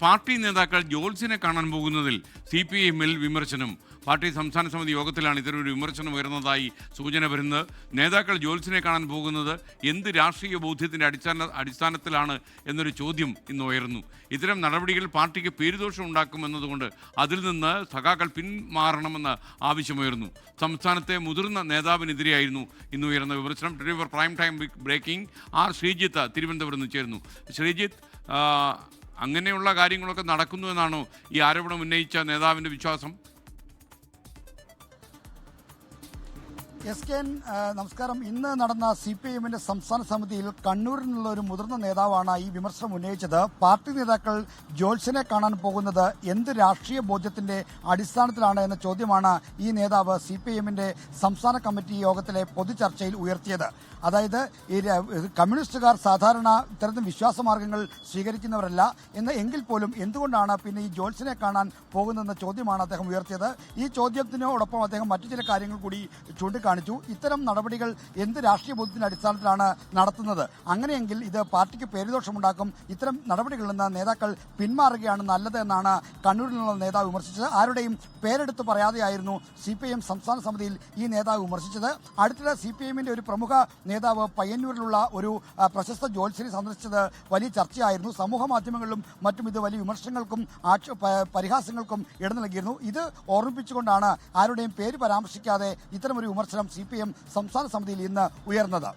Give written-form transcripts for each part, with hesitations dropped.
Party നേതാക്കൾ ജോൾസിനെ കാണാൻ പോകുന്നതിൽ CPIMൽ വിമർശനം. പാർട്ടി സംസ്ഥാന സമിതി യോഗത്തിലാണ് ഇത്തരമൊരു വിമർശനം ഉയർന്നതായി സൂചന വരുന്നത്. നേതാക്കൾ ജോൾസിനെ കാണാൻ പോകുന്നത് എന്ത് രാഷ്ട്രീയ ബോധ്യത്തിൻ്റെ അടിസ്ഥാനത്തിലാണ് എന്നൊരു ചോദ്യം ഇന്ന് ഉയർന്നു. ഇത്തരം നടപടികൾ പാർട്ടിക്ക് പേരുദോഷം ഉണ്ടാക്കുമെന്നതുകൊണ്ട് അതിൽ നിന്ന് സഖാക്കൾ പിന്മാറണമെന്ന് ആവശ്യമുയർന്നു. സംസ്ഥാനത്തെ മുതിർന്ന നേതാവിനെതിരെയായിരുന്നു ഇന്ന് ഉയർന്ന വിമർശനം. Today for prime time breaking Sreejith തിരുവനന്തപുരത്ത് നിന്ന് ചേരുന്നു. ശ്രീജിത്ത്, അങ്ങനെയുള്ള കാര്യങ്ങളൊക്കെ നടക്കുന്നു എന്നാണോ ഈ ആരോപണം ഉന്നയിച്ച നേതാവിൻ്റെ വിശ്വാസം? SKN, നമസ്കാരം. ഇന്ന് നടന്ന CPIMന്റെ സംസ്ഥാന സമിതിയിൽ കണ്ണൂരിൽ നിന്നുള്ള ഒരു മുതിർന്ന നേതാവാണ് ഈ വിമർശനം ഉന്നയിച്ചത്. പാർട്ടി നേതാക്കൾ ജോൾസിനെ കാണാൻ പോകുന്നത് എന്ത് രാഷ്ട്രീയ ബോധ്യത്തിന്റെ അടിസ്ഥാനത്തിലാണ് എന്ന ചോദ്യമാണ് ഈ നേതാവ് CPIMന്റെ സംസ്ഥാന കമ്മിറ്റി യോഗത്തിലെ പൊതുചർച്ചയിൽ ഉയർത്തിയത്. അതായത് ഈ കമ്മ്യൂണിസ്റ്റുകാർ സാധാരണ ഇത്തരത്തിൽ വിശ്വാസമാർഗങ്ങൾ സ്വീകരിക്കുന്നവരല്ല എങ്കിൽ പോലും എന്തുകൊണ്ടാണ് പിന്നെ ഈ ജോൾസിനെ കാണാൻ പോകുന്നതെന്ന ചോദ്യമാണ് അദ്ദേഹം ഉയർത്തിയത്. ഈ ചോദ്യത്തിനോടൊപ്പം അദ്ദേഹം മറ്റു ചില കാര്യങ്ങൾ കൂടി ചൂണ്ടിക്കാണിച്ചു. ഇത്തരം നടപടികൾ എന്ത് രാഷ്ട്രീയ ബോധ്യത്തിന്റെ അടിസ്ഥാനത്തിലാണ് നടത്തുന്നത്? അങ്ങനെയെങ്കിൽ ഇത് പാർട്ടിക്ക് പേരുദോഷമുണ്ടാക്കും. ഇത്തരം നടപടികളിൽ നിന്ന് നേതാക്കൾ പിന്മാറുകയാണ് നല്ലത് എന്നാണ് കണ്ണൂരിൽ നിന്നുള്ള നേതാവ് വിമർശിച്ചത്. ആരുടെയും പേരെടുത്ത് പറയാതെയായിരുന്നു CPIM സംസ്ഥാന സമിതിയിൽ ഈ നേതാവ് വിമർശിച്ചത്. അടുത്തിടെ CPIMന്റെ ഒരു പ്രമുഖ നേതാവ് പയ്യന്നൂരിലുള്ള ഒരു പ്രശസ്ത ജ്യോത്സ്യനെ സന്ദർശിച്ചത് വലിയ ചർച്ചയായിരുന്നു. സമൂഹ മാധ്യമങ്ങളിലും മറ്റും ഇത് വലിയ വിമർശനങ്ങൾക്കും പരിഹാസങ്ങൾക്കും ഇട നൽകിയിരുന്നു. ഇത് ഓർമ്മിപ്പിച്ചുകൊണ്ടാണ് ആരുടെയും പേര് പരാമർശിക്കാതെ ഇത്തരമൊരു വിമർശനം CPIM സംസ്ഥാന സമിതിയിൽ ഇന്ന് ഉയർന്നത്.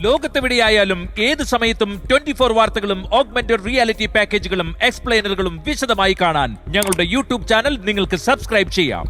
ലോകത്തെവിടെയായാലും ഏത് സമയത്തും 24 വാർത്തകളും ഓഗ്മെന്റഡ് റിയാലിറ്റി പാക്കേജുകളും എക്സ്പ്ലെയിനറുകളും വിശദമായി കാണാൻ ഞങ്ങളുടെ YouTube ചാനൽ നിങ്ങൾക്ക് സബ്സ്ക്രൈബ് ചെയ്യാം.